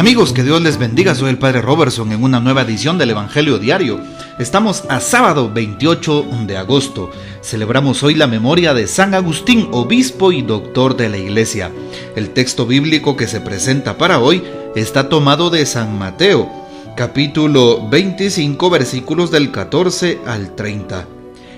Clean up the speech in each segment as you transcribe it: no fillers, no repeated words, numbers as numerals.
Amigos, que Dios les bendiga. Soy el Padre Robertson en una nueva edición del Evangelio Diario. Estamos a sábado 28 de agosto. Celebramos hoy la memoria de San Agustín, obispo y doctor de la Iglesia. El texto bíblico que se presenta para hoy está tomado de San Mateo, capítulo 25, versículos del 14 al 30.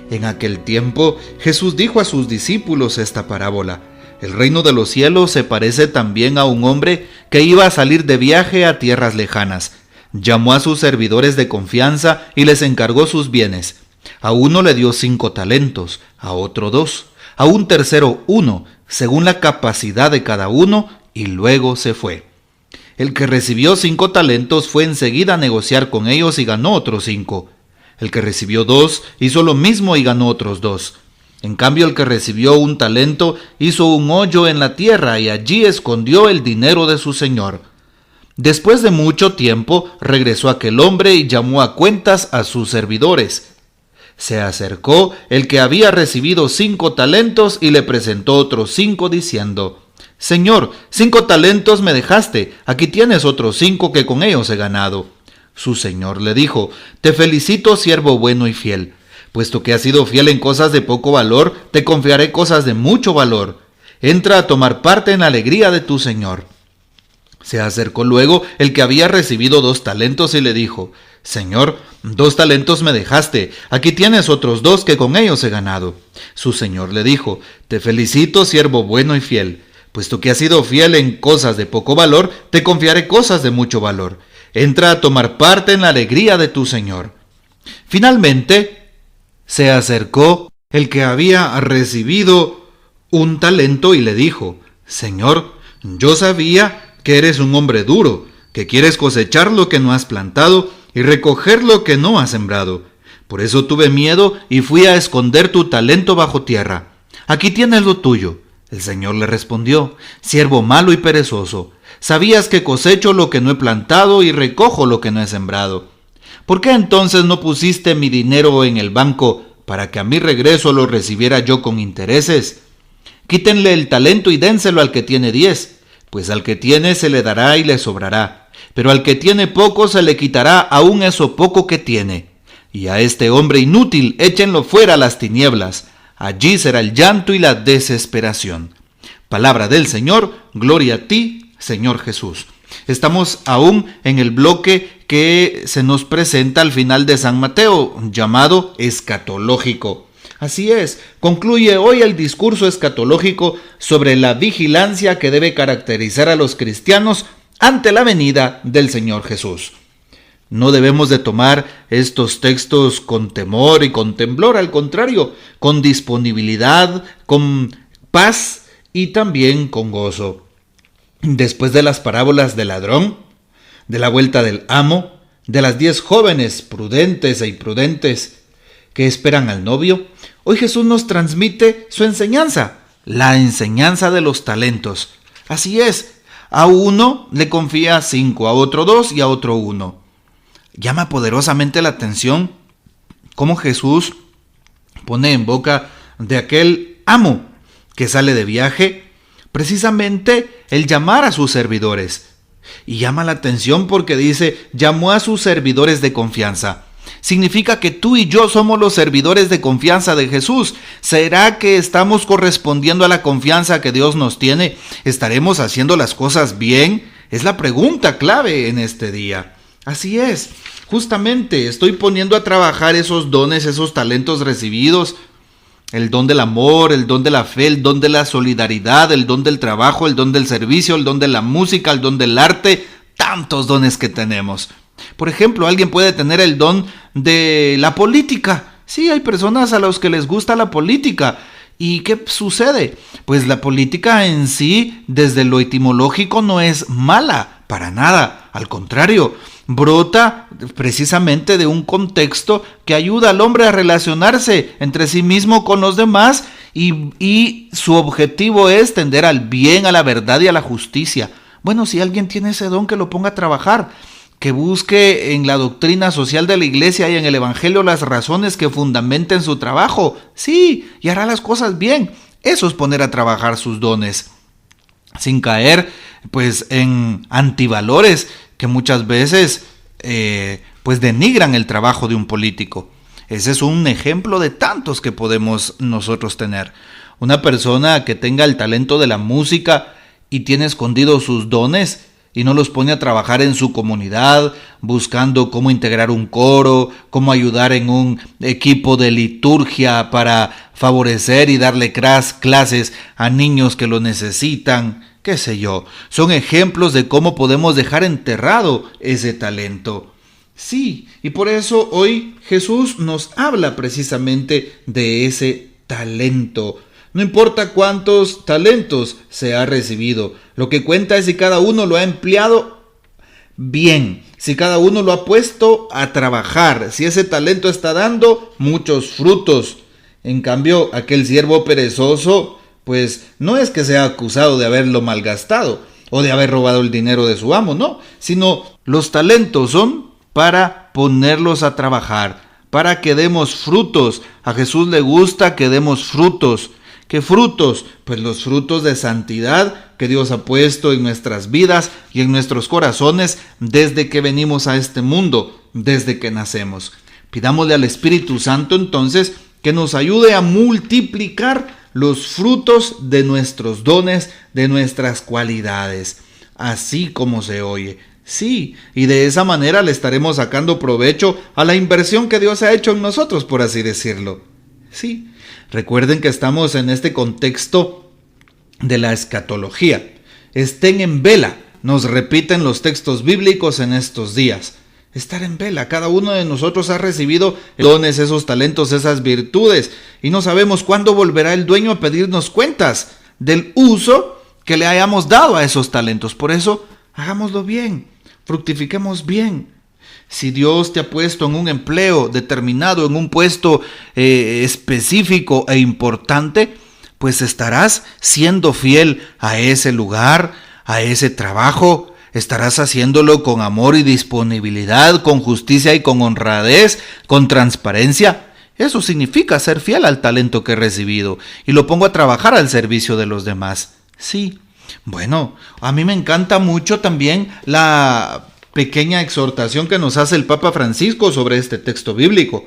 En aquel tiempo, Jesús dijo a sus discípulos esta parábola: el reino de los cielos se parece también a un hombre que iba a salir de viaje a tierras lejanas. Llamó a sus servidores de confianza y les encargó sus bienes. A uno le dio 5 talentos, a otro 2, a un tercero 1, según la capacidad de cada uno, y luego se fue. El que recibió 5 talentos fue enseguida a negociar con ellos y ganó otros 5. El que recibió 2 hizo lo mismo y ganó otros 2. En cambio, el que recibió 1 talento hizo un hoyo en la tierra y allí escondió el dinero de su señor. Después de mucho tiempo regresó aquel hombre y llamó a cuentas a sus servidores. Se acercó el que había recibido 5 talentos y le presentó otros 5 diciendo: Señor, 5 talentos me dejaste, aquí tienes otros 5 que con ellos he ganado. Su señor le dijo: Te felicito, siervo bueno y fiel. Puesto que has sido fiel en cosas de poco valor, te confiaré cosas de mucho valor. Entra a tomar parte en la alegría de tu señor. Se acercó luego el que había recibido 2 talentos y le dijo: Señor, 2 talentos me dejaste, aquí tienes otros 2 que con ellos he ganado. Su señor le dijo: Te felicito, siervo bueno y fiel. Puesto que has sido fiel en cosas de poco valor, te confiaré cosas de mucho valor. Entra a tomar parte en la alegría de tu señor. Finalmente, se acercó el que había recibido 1 talento y le dijo: Señor, yo sabía que eres un hombre duro, que quieres cosechar lo que no has plantado y recoger lo que no has sembrado. Por eso tuve miedo y fui a esconder tu talento bajo tierra. Aquí tienes lo tuyo. El Señor le respondió: Siervo malo y perezoso, sabías que cosecho lo que no he plantado y recojo lo que no he sembrado. ¿Por qué entonces no pusiste mi dinero en el banco para que a mi regreso lo recibiera yo con intereses? Quítenle el talento y dénselo al que tiene 10, pues al que tiene se le dará y le sobrará, pero al que tiene poco se le quitará aún eso poco que tiene. Y a este hombre inútil échenlo fuera a las tinieblas, allí será el llanto y la desesperación. Palabra del Señor, gloria a ti, Señor Jesús. Estamos aún en el bloque que se nos presenta al final de San Mateo, llamado escatológico. Así es, concluye hoy el discurso escatológico sobre la vigilancia que debe caracterizar a los cristianos ante la venida del Señor Jesús. No debemos de tomar estos textos con temor y con temblor, al contrario, con disponibilidad, con paz y también con gozo. Después de las parábolas del ladrón, de la vuelta del amo, de las 10 jóvenes prudentes e imprudentes que esperan al novio, hoy Jesús nos transmite su enseñanza, la enseñanza de los talentos. Así es, a uno le confía 5, a otro 2 y a otro 1. Llama poderosamente la atención cómo Jesús pone en boca de aquel amo que sale de viaje precisamente el llamar a sus servidores. Y llama la atención porque dice: llamó a sus servidores de confianza. Significa que tú y yo somos los servidores de confianza de Jesús. ¿Será que estamos correspondiendo a la confianza que Dios nos tiene? ¿Estaremos haciendo las cosas bien? Es la pregunta clave en este día. Así es, justamente estoy poniendo a trabajar esos dones, esos talentos recibidos. El don del amor, el don de la fe, el don de la solidaridad, el don del trabajo, el don del servicio, el don de la música, el don del arte, tantos dones que tenemos. Por ejemplo, alguien puede tener el don de la política. Sí, hay personas a las que les gusta la política. ¿Y qué sucede? Pues la política en sí, desde lo etimológico, no es mala, para nada. Al contrario, brota precisamente de un contexto que ayuda al hombre a relacionarse entre sí mismo con los demás y su objetivo es tender al bien, a la verdad y a la justicia. Bueno, si alguien tiene ese don, que lo ponga a trabajar, que busque en la doctrina social de la iglesia y en el evangelio las razones que fundamenten su trabajo. Sí, y hará las cosas bien. Eso es poner a trabajar sus dones. sin caer pues en antivalores que muchas veces pues denigran el trabajo de un político. Ese es un ejemplo de tantos que podemos nosotros tener. Una persona que tenga el talento de la música y tiene escondidos sus dones y no los pone a trabajar en su comunidad, buscando cómo integrar un coro, cómo ayudar en un equipo de liturgia para favorecer y darle clases a niños que lo necesitan, qué sé yo. Son ejemplos de cómo podemos dejar enterrado ese talento. Sí, y por eso hoy Jesús nos habla precisamente de ese talento. No importa cuántos talentos se ha recibido, lo que cuenta es si cada uno lo ha empleado bien, si cada uno lo ha puesto a trabajar, si ese talento está dando muchos frutos. En cambio, aquel siervo perezoso, pues no es que sea acusado de haberlo malgastado o de haber robado el dinero de su amo, no, sino los talentos son para ponerlos a trabajar, para que demos frutos. A Jesús le gusta que demos frutos. ¿Qué frutos? Pues los frutos de santidad que Dios ha puesto en nuestras vidas y en nuestros corazones desde que venimos a este mundo, desde que nacemos. Pidámosle al Espíritu Santo entonces que nos ayude a multiplicar los frutos de nuestros dones, de nuestras cualidades, así como se oye. Sí, y de esa manera le estaremos sacando provecho a la inversión que Dios ha hecho en nosotros, por así decirlo. Sí, recuerden que estamos en este contexto de la escatología. Estén en vela, nos repiten los textos bíblicos en estos días. Estar en vela, cada uno de nosotros ha recibido dones, esos talentos, esas virtudes, y no sabemos cuándo volverá el dueño a pedirnos cuentas del uso que le hayamos dado a esos talentos. Por eso, hagámoslo bien, fructifiquemos bien. Si Dios te ha puesto en un empleo determinado, en un puesto específico e importante, pues estarás siendo fiel a ese lugar, a ese trabajo. Estarás haciéndolo con amor y disponibilidad, con justicia y con honradez, con transparencia. Eso significa ser fiel al talento que he recibido y lo pongo a trabajar al servicio de los demás. Sí. Bueno, a mí me encanta mucho también la pequeña exhortación que nos hace el Papa Francisco sobre este texto bíblico.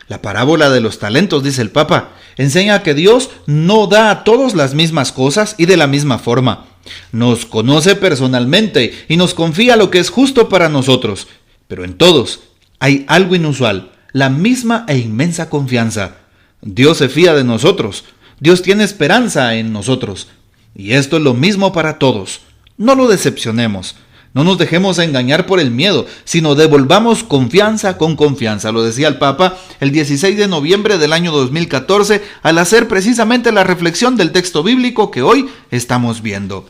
La parábola de los talentos, dice el Papa, enseña que Dios no da a todos las mismas cosas y de la misma forma. Nos conoce personalmente y nos confía lo que es justo para nosotros. Pero en todos hay algo inusual, la misma e inmensa confianza. Dios se fía de nosotros. Dios tiene esperanza en nosotros. Y esto es lo mismo para todos. No lo decepcionemos. No nos dejemos engañar por el miedo, sino devolvamos confianza con confianza. Lo decía el Papa el 16 de noviembre del año 2014 al hacer precisamente la reflexión del texto bíblico que hoy estamos viendo.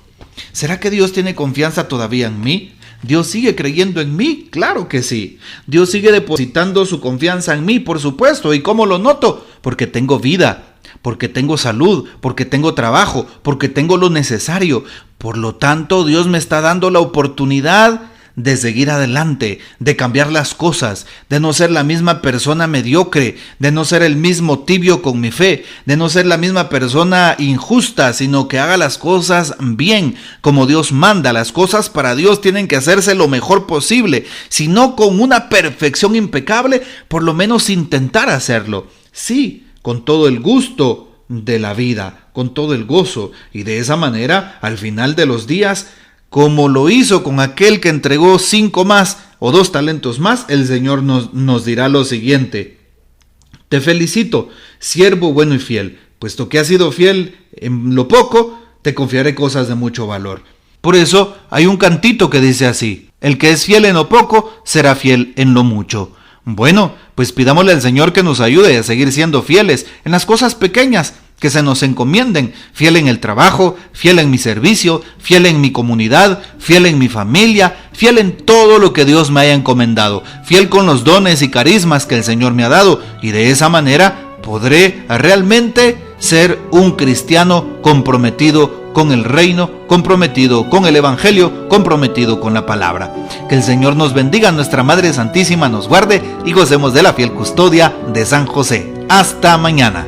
¿Será que Dios tiene confianza todavía en mí? ¿Dios sigue creyendo en mí? Claro que sí. Dios sigue depositando su confianza en mí, por supuesto. ¿Y cómo lo noto? Porque tengo vida, porque tengo salud, porque tengo trabajo, porque tengo lo necesario. Por lo tanto, Dios me está dando la oportunidad de seguir adelante, de cambiar las cosas, de no ser la misma persona mediocre, de no ser el mismo tibio con mi fe, de no ser la misma persona injusta, sino que haga las cosas bien, como Dios manda. Las cosas para Dios tienen que hacerse lo mejor posible, si no con una perfección impecable, por lo menos intentar hacerlo. Sí, con todo el gusto de la vida, con todo el gozo, y de esa manera, al final de los días, como lo hizo con aquel que entregó 5 más o 2 talentos más, el Señor nos dirá lo siguiente: te felicito, siervo bueno y fiel, puesto que has sido fiel en lo poco, te confiaré cosas de mucho valor. Por eso hay un cantito que dice así: el que es fiel en lo poco, será fiel en lo mucho. Bueno, pues pidámosle al Señor que nos ayude a seguir siendo fieles en las cosas pequeñas que se nos encomienden, fiel en el trabajo, fiel en mi servicio, fiel en mi comunidad, fiel en mi familia, fiel en todo lo que Dios me haya encomendado, fiel con los dones y carismas que el Señor me ha dado, y de esa manera podré realmente ser un cristiano comprometido con el reino, comprometido con el evangelio, comprometido con la palabra. Que el Señor nos bendiga, nuestra Madre Santísima nos guarde y gocemos de la fiel custodia de San José. Hasta mañana.